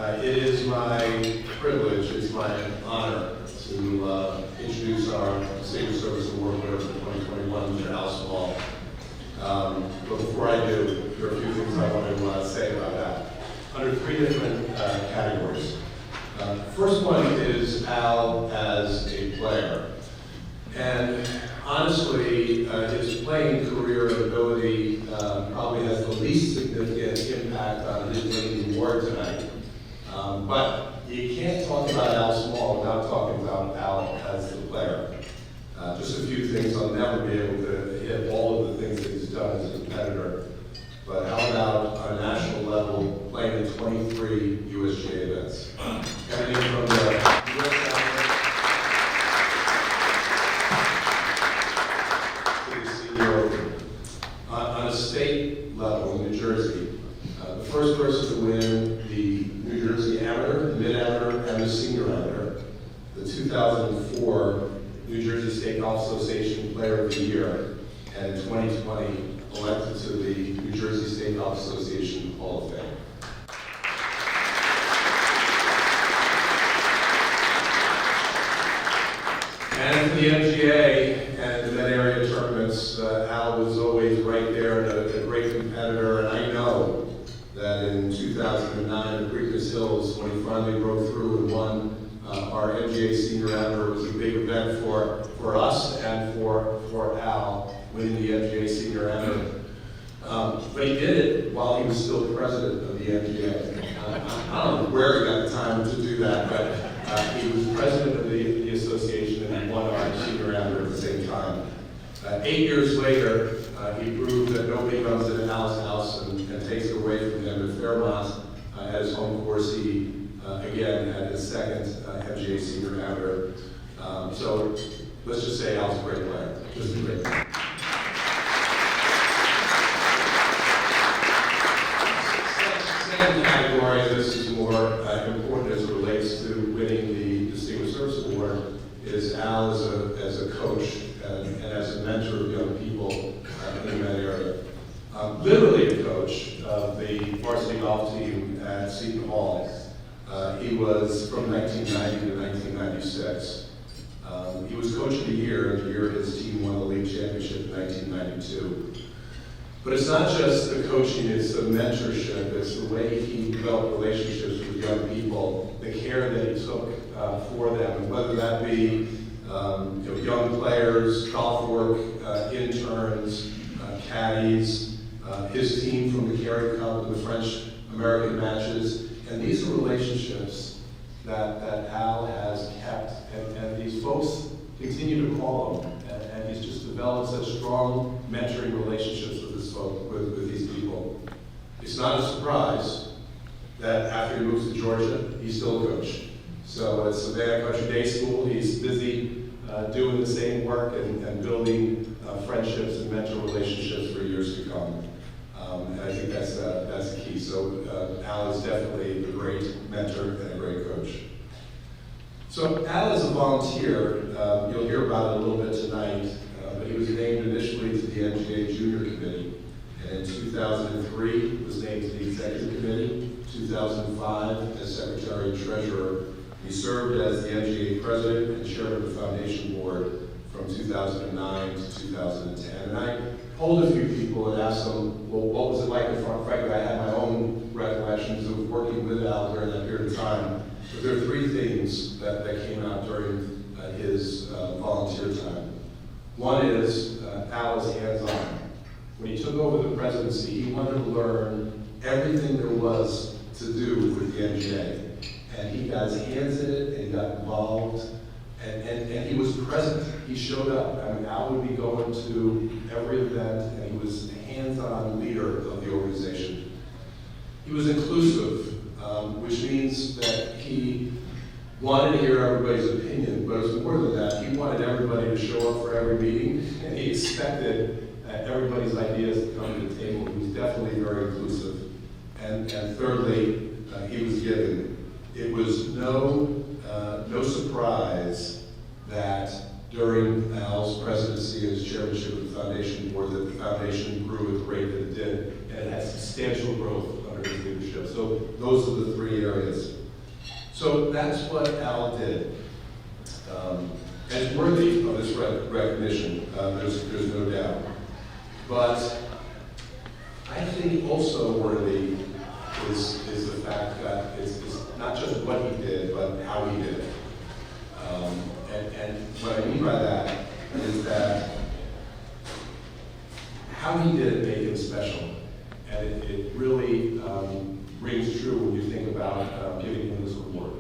It is my privilege, it's my honor to introduce our Distinguished Service Award winner for 2021, Mr. Al Small. But before I do, there are a few things I want to say about that. Under three different categories. First one is Al as a player. And honestly, his playing career and ability probably has the least significant impact on his winning the award tonight. But you can't talk about Al Small without talking about Al as the player. Just a few things. I'll never be able to hit all of the things that he's done as a competitor. But how about on a national level, playing in 23 USGA events? Everything from the US to the Senior Open. On a state level in New Jersey, the first person to win the New Jersey Amateur, the Mid-Amateur, and the Senior Amateur, the 2004 New Jersey State Golf Association Player of the Year, and in 2020, elected to the New Jersey State Golf Association Hall of Fame. And for the MGA and the mid-area tournaments, Al was always right there and a great competitor, and I know that in 2009 at Preakness Hills, when he finally broke through and won our MGA Senior Amateur, was a big event for us and for Al, winning the MGA Senior Amateur. But he did it while he was still president of the MGA. I don't know where he got the time to do that, but he was president of the association and won our Senior Amateur at the same time. 8 years later, he proved that nobody comes into Al's house and takes it away from him at Fairmont at his home course. He again had his second MGA Senior Amateur. So let's just say Al's a great player, just a great player. Second category, this is more important as it relates to winning the Distinguished Service Award, is Al as a coach and as a mentor of young people in that area. Literally a coach of the varsity golf team at Seton Hall. He was from 1990 to 1996. He was coach of the year his team won the league championship in 1992. But it's not just the coaching, it's the mentorship, it's the way he developed relationships with young people, the care that he took for them, and whether that be young players, golf work, interns, caddies, his team from the Kerry Cup and the French-American matches. And these are relationships that Al has kept, and these folks continue to call him, and he's just developed such strong mentoring relationships with these people. It's not a surprise that after he moves to Georgia, he's still a coach. So at Savannah Country Day School, he's busy doing the same work and building friendships and mentor relationships for years to come. And I think that's the key. So Al is definitely a great mentor and a great coach. So Al is a volunteer. You'll hear about it a little bit tonight, but he was named initially to the MGA Junior Committee. And in 2003, was named to the Executive Committee. 2005, as Secretary and Treasurer. He served as the MGA President and Chair of the Foundation Board from 2009 to 2010. And I polled a few people and asked them, well, what was it like in front? Frankly, I had my own recollections of working with Al during that period of time. But there are three things that came out during his volunteer time. One is Al is hands-on. When he took over the presidency, he wanted to learn everything there was to do with the MGA. And he got his hands in it, and he got involved, and he was present. He showed up. I mean, Al would be going to every event, and he was a hands-on leader of the organization. He was inclusive, which means that he wanted to hear everybody's opinion, but it was more than that. He wanted everybody to show up for every meeting, and he expected everybody's ideas to come to the table. He was definitely very inclusive. And thirdly, he was giving. It was no surprise that during Al's presidency as chairmanship of the Foundation Board that the Foundation grew at the rate that it did, and it had substantial growth under his leadership. championship. So those are the three areas. So that's what Al did. And it's worthy of this recognition, there's no doubt. But I think also worthy is the fact that it's not just what he did, but how he did it. And what I mean by that is that how he did it made him special. And it really rings true when you think about giving him this award.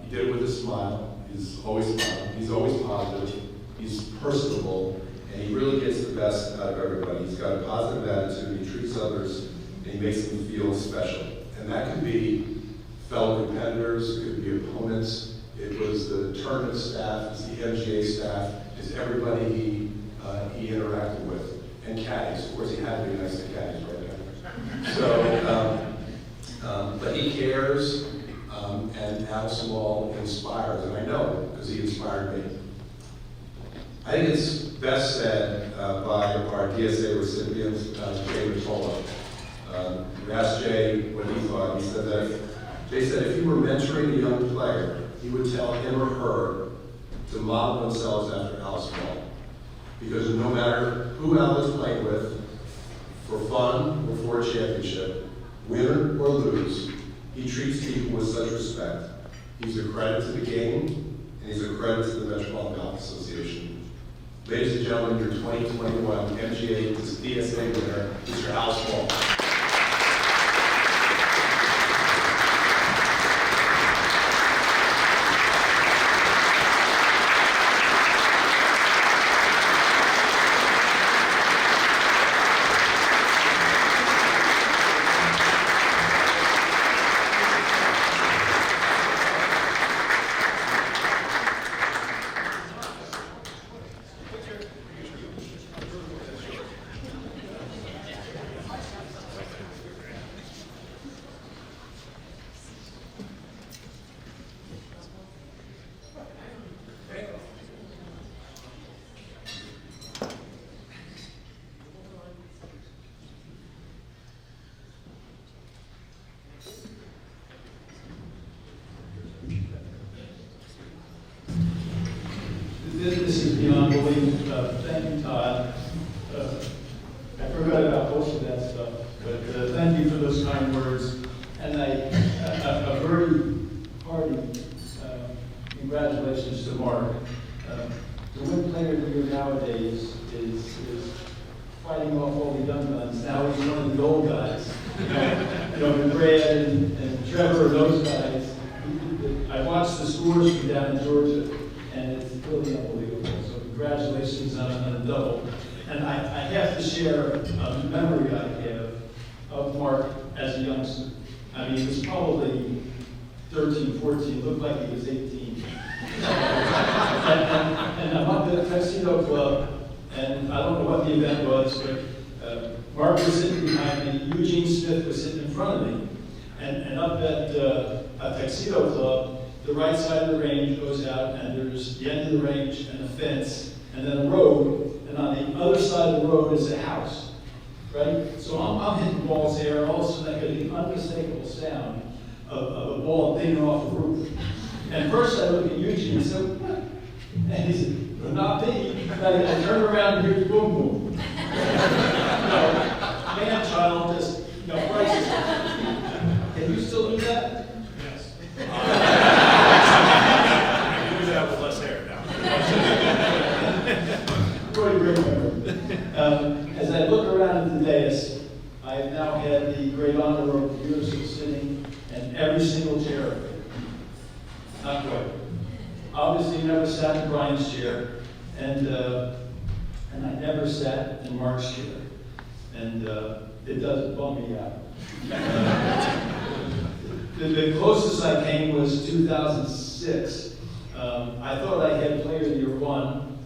He did it with a smile. He's always smiling. He's always positive. He's personable. And he really gets the best out of everybody. He's got a positive attitude. He treats others, and he makes them feel special. And that could be fellow competitors. It could be opponents. It was the tournament staff. It's the MGA staff. It's everybody he interacted with. And caddies. Of course, he had to be nice to caddies, right? So, but he cares, and Al Small inspires, and I know because he inspired me. I think it's best said by our DSA recipient, Jay Matola. We asked Jay what he thought. He said that Jay said if he were mentoring a young player, he would tell him or her to model themselves after Al Small. Because no matter who Al has played with, for fun or for a championship, win or lose, he treats people with such respect. He's a credit to the game, and he's a credit to the Metropolitan Golf Association. Ladies and gentlemen, your 2021 MGA DSA winner, Mr. Al Small. This is beyond belief. Thank you, Todd. I forgot about most of that stuff, but thank you for those kind words. And a very hearty congratulations to Mark. The win player of the year nowadays is fighting off all the young guns. Now he's one of the old guys. Brad and Trevor, those guys. I watched the scores from down in Georgia, and it's really unbelievable. So congratulations on a double. And I have to share a memory I have of Mark as a youngster. I mean, he was probably 13, 14, looked like he was 18. and I'm up at the Tuxedo Club, and I don't know what the event was, but Mark was sitting behind me, Eugene Smith was sitting in front of me, and up at a Tuxedo Club, the right side of the range goes out, and there's the end of the range and a fence, and then a road, and on the other side of the road is a house, right? So I'm hitting balls there, and all of a sudden I get the unmistakable sound of a ball dinging off the roof. And first I look at Eugene and said, what? And he said, well, not me. And I turn around and here's boom boom. Man-child just, prices. Can you still do that? Yes. I do that with less hair now. Pretty great memory. As I look around at the dais, I have now had the great honor of years of sitting in every single chair. Not quite. Obviously, never sat in Brian's chair, and I never sat in Mark's chair, and it does bum me out. The closest I came was 2006. I thought I had Player of the Year 1,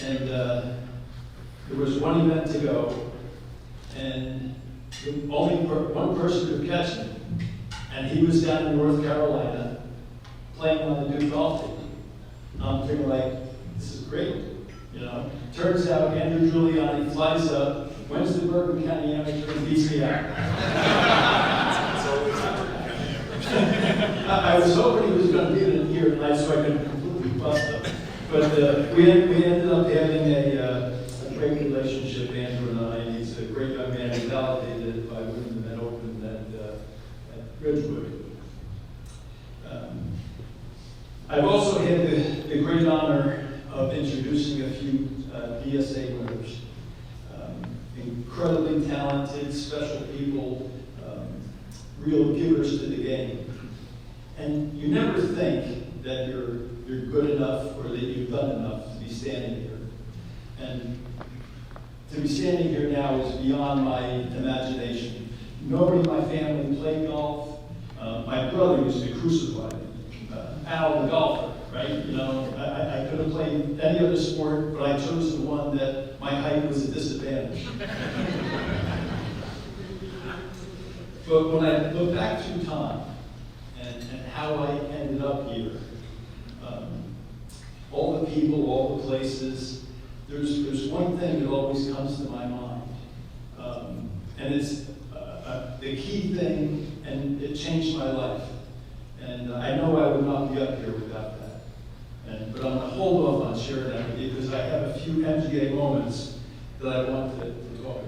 and there was one event to go, and only one person could catch me, and he was down in North Carolina playing on the Duke golf team. I'm thinking like, this is great, Turns out Andrew Giuliani flies up when's the Bergen County Amateur and beats me out? It's always a Bergen County Amateur. I was hoping he was going to be in here tonight so I could completely bust him. But we ended up having a great relationship, Andrew and I. He's a great young man. He's validated by winning the Met Open at Ridgewood. I've also had the great honor of introducing a few DSA winners. Incredibly talented, special people, real givers to the game. And you never think that you're good enough or that you've done enough to be standing here. And to be standing here now is beyond my imagination. Nobody in my family played golf. My brother used to crucify me. Al, the golfer, right? You know, I could have played any other sport, but I chose the one that my height was a disadvantage. But when I look back through time and how I ended up here, all the people, all the places, there's one thing that always comes to my mind. And it's the key thing, and it changed my life. And I know I would not be up here without that. But I'm going to hold off on sharing that with you because I have a few MGA moments that I want to talk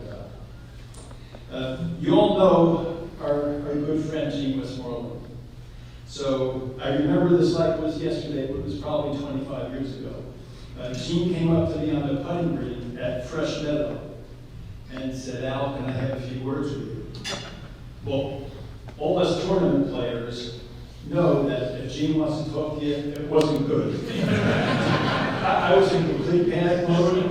about. You all know our good friend Gene Westmoreland. So I remember this like it was yesterday, but it was probably 25 years ago. Gene came up to me on the putting green at Fresh Meadow and said, "Al, can I have a few words with you?" Well, all us tournament players know that if Gene wants to talk to you, it wasn't good. I was in complete panic mode.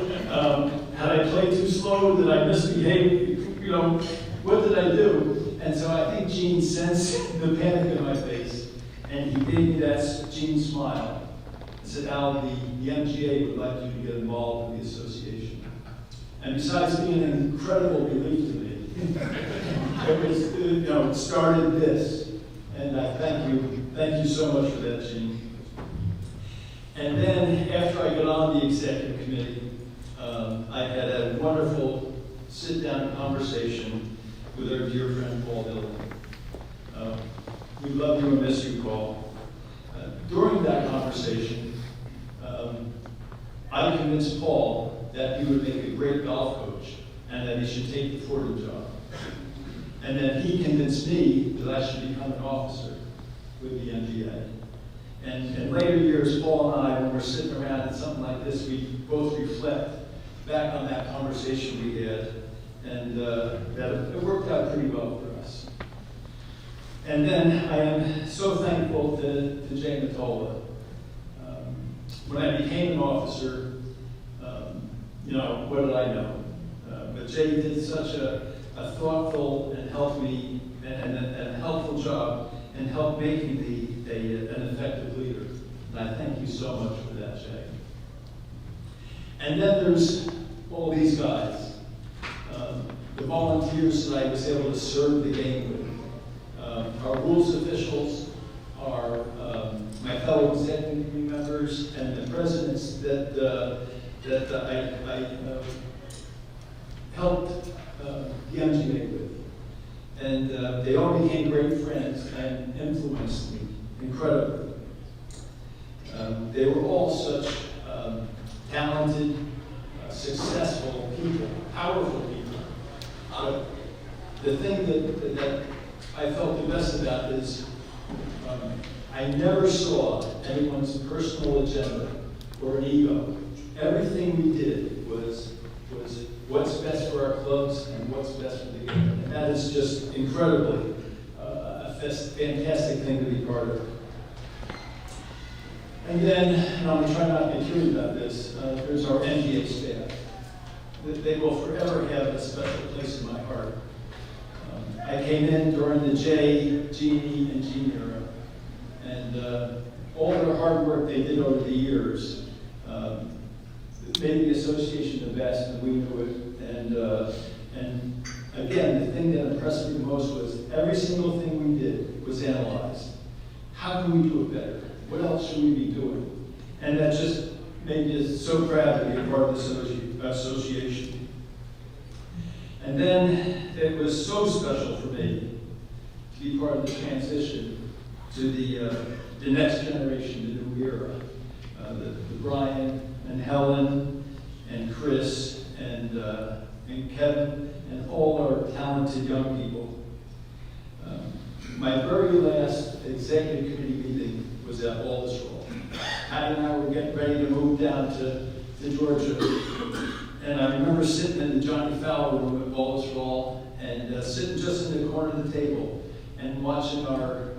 Had I played too slow? Did I misbehave? You know, what did I do? And so I think Gene sensed the panic in my face, and he gave me that Gene smile. He said, "Al, the MGA would like you to get involved in the association." And besides being an incredible relief to me, it was, it started this. And I thank you so much for that, Gene. And then after I got on the executive committee, I had a wonderful sit-down conversation with our dear friend Paul Dillon. We love you and miss you, Paul. During that conversation, I convinced Paul that he would make a great golf coach and that he should take the Fordham job. And then he convinced me that I should become an officer with the MGA. And in later years, Paul and I, when we're sitting around at something like this, we both reflect back on that conversation we had, and that it worked out pretty well for us. And then I am so thankful to Jay Matola. When I became an officer, what did I know? But Jay did such a thoughtful and helped me and a helpful job in help making me an effective leader. And I thank you so much for that, Jay. And then there's all these guys, the volunteers that I was able to serve the game with, our rules officials, our my fellow executive committee members, and the presidents that I helped the MGA with. And they all became great friends and influenced me incredibly. They were all such talented, successful people, powerful people. But the thing that I felt the best about is I never saw anyone's personal agenda or an ego. Everything we did was what's best for our clubs and what's best for the game. And that is just incredibly a fantastic thing to be part of. And then, and I'm going to try not to get curious about this, there's our MGA staff. They will forever have a special place in my heart. I came in during the J, Genie, and Gene era, and all their hard work they did over the years made the association the best, and we knew it. And again, the thing that impressed me the most was every single thing we did was analyzed. How can we do it better? What else should we be doing? And that just made me so proud to be a part of the association. And then it was so special for me to be part of the transition to the next generation, the new era. The Brian and Helen and Chris and Kevin and all our talented young people. My very last executive committee meeting was at Alderswall. Patty and I were getting ready to move down to Georgia. And I remember sitting in the Johnny Fowler room at Alderswall and sitting just in the corner of the table and watching our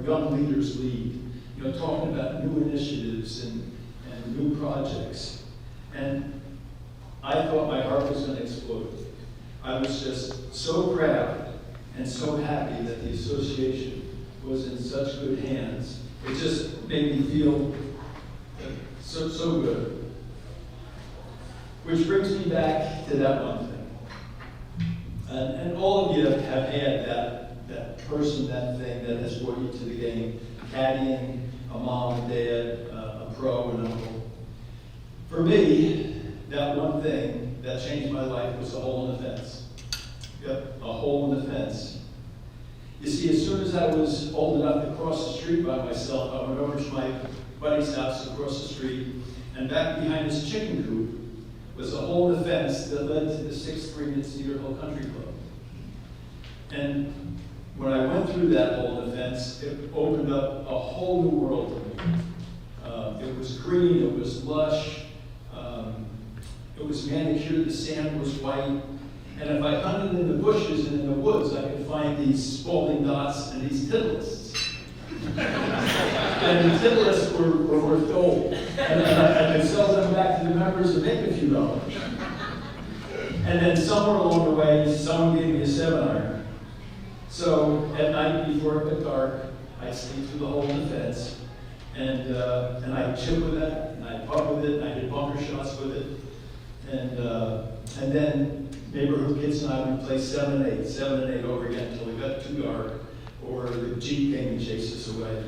young leaders lead, you know, talking about new initiatives and new projects. And I thought my heart was going to explode. I was just so proud and so happy that the association was in such good hands. It just made me feel so good. Which brings me back to that one thing. And all of you have had that person, that thing that has brought you to the game, caddying, a mom, a dad, a pro, an uncle. For me, that one thing that changed my life was a hole in the fence. Yep, a hole in the fence. You see, as soon as I was old enough to cross the street by myself, I went over to my buddy's house across the street, and back behind his chicken coop was a hole in the fence that led to the 6th Green at Cedar Hill Country Club. And when I went through that hole in the fence, it opened up a whole new world to me. It was green, it was lush, it was manicured, the sand was white. And if I hunted in the bushes and in the woods, I could find these Spalding dots and these tittlets. And the tittlets were worth gold. And I could sell them back to the members and make a few dollars. And then somewhere along the way, someone gave me a 7-iron. So at night before it got dark, I'd sneak through the hole in the fence, and I'd chip with it, and I'd putt with it, and I did bunker shots with it. And then neighborhood kids and I would play 7 and 8 over again until it got too dark, or the Jeep came and chased us away.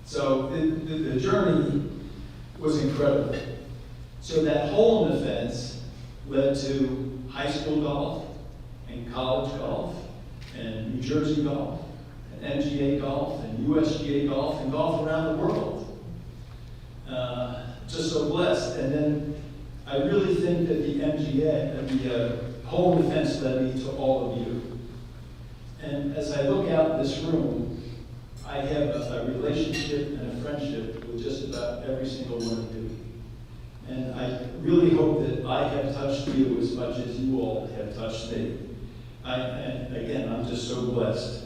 So the journey was incredible. So that hole in the fence led to high school golf, and college golf, and New Jersey golf, and MGA golf, and USGA golf, and golf around the world. Just so blessed. And then I really think that the MGA, the hole in the fence led me to all of you. And as I look out in this room, I have a relationship and a friendship with just about every single one of you. And I really hope that I have touched you as much as you all have touched me. And again, I'm just so blessed.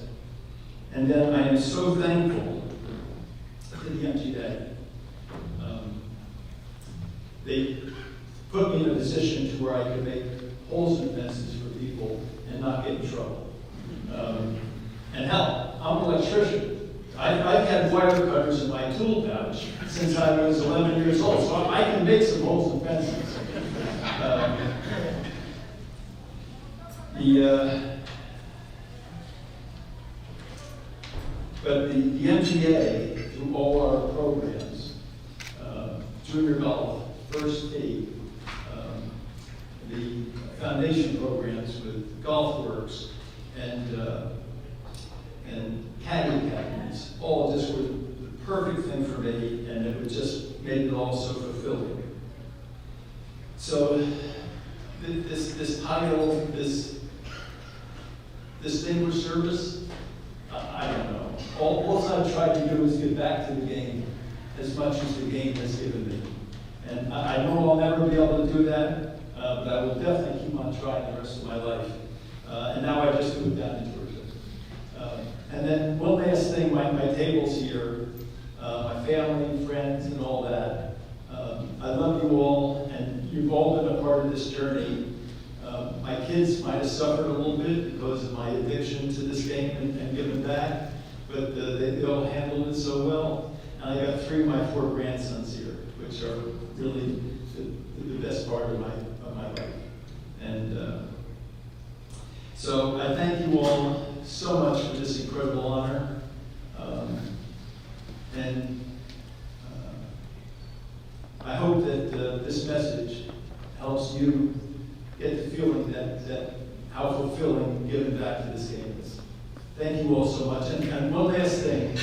And then I am so thankful to the MGA. They put me in a position to where I could make holes in fences for people and not get in trouble. And hell, I'm an electrician. I've had wire cutters in my tool pouch since I was 11 years old, so I can make some holes in fences. But the MGA, through all our programs, junior golf, first tee, the foundation programs with Golf Works, and caddy academies, all just were the perfect thing for me, and it just made it all so fulfilling. So this title, this distinguished service, I don't know. All I've tried to do is give back to the game as much as the game has given me. And I know I'll never be able to do that, but I will definitely keep on trying the rest of my life. And now I just do it down in Georgia. And then one last thing, my table's here, my family, friends, and all that. I love you all, and you've all been a part of this journey. My kids might have suffered a little bit because of my addiction to this game and giving back, but they all handled it so well. And I got 3 of my 4 grandsons here, which are really the best part of my life. And so I thank you all so much for this incredible honor. And I hope that this message helps you get the feeling that how fulfilling giving back to this campus. Thank you all so much. And one last thing,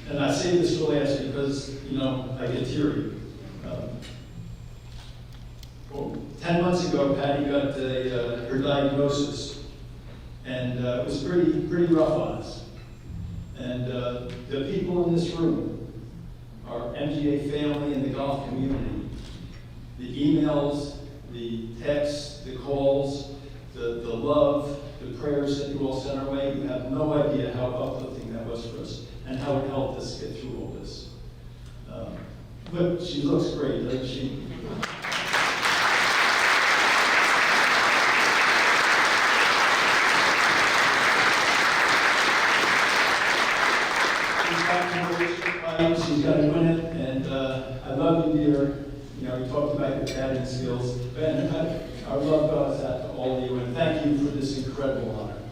and I say this for last because, I get teary. 10 months ago, Patty got her diagnosis, and it was pretty rough on us. And the people in this room, our MGA family and the golf community, the emails, the texts, the calls, the love, the prayers that you all sent our way, you have no idea how uplifting that was for us and how it helped us get through all this. But she looks great, doesn't she? She's going to win it, and I love you, dear. You talked about your batting skills, and our love goes out to all of you, and thank you for this incredible honor.